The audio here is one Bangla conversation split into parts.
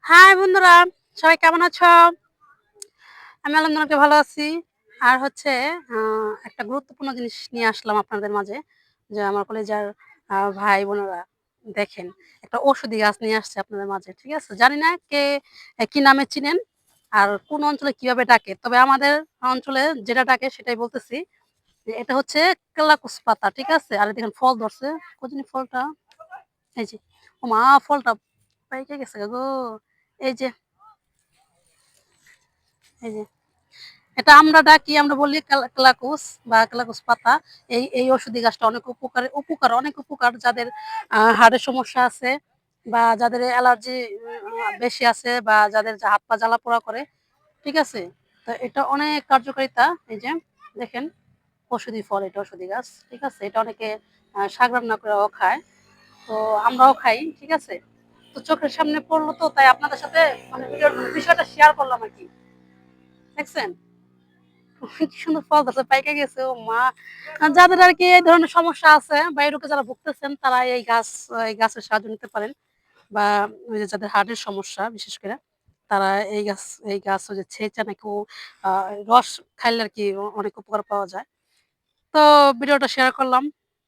হাই বন্ধুরা, সবাই কেমন আছো? আমি আলহামদুলিল্লাহ ভালো আছি। আর হচ্ছে একটা গুরুত্বপূর্ণ জিনিস নিয়ে আসলাম আপনাদের মাঝে। যে আমার কলেজার ভাই বোনেরা দেখেন, একটা ঔষধি গাছ নিয়ে আসছে আপনাদের মাঝে। ঠিক আছে? জানি না কে কি নামে চিনেন আর কোন অঞ্চলে কিভাবে ডাকে। তবে আমাদের অঞ্চলে যেটা ডাকে সেটাই বলতেছি। যে এটা হচ্ছে কেলাকুচ পাতা। ঠিক আছে? আর দেখেন ফল ধরছে। কই জানি ফলটা? এই যে। ওমা ফলটা পাইকে গেছে গো! এই যে, এই যে। এটা আমরা বলি কেলাকুচ বা কেলাকুচ পাতা। এই ঔষধি গাছটা অনেক অনেক উপকার যাদের হার্টের সমস্যা আছে বা যাদের অ্যালার্জি বেশি আছে বা যাদের হাত পা জ্বালা-পোড়া করে, ঠিক আছে? তো এটা অনেক কার্যকারিতা। এই যে দেখেন ঔষধি ফল, এটা ঔষধি গাছ। ঠিক আছে? এটা অনেকে শাক রান্না করেও খায়। তো আমরাও খাই। ঠিক আছে? তো চোখের সামনে পড়লো তো তাই আপনাদের সাথে মানে বিষয়টা শেয়ার করলাম আরকি। দেখছেন? কি সুন্দর ফল ধরছে, পাইকা গেছে। ও মা! যাদের আরকি এই ধরনের সমস্যা আছে বা এই রোগে যারা ভুগতেছেন তারা এই গাছের সাহায্য নিতে পারেন। বা ওই যে যাদের হার্টের সমস্যা বিশেষ করে তারা এই গাছ ওই যে ছেঁচা নাকি আ রস খাইলে আরকি অনেক উপকার পাওয়া যায়। তো ভিডিওটা শেয়ার করলাম।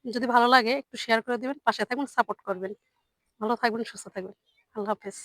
যদি ভালো লাগে একটু শেয়ার করে দিবেন, পাশে থাকবেন, সাপোর্ট করবেন। ভালো থাকবেন, সুস্থ থাকবেন। আল্লাহ হাফেজ।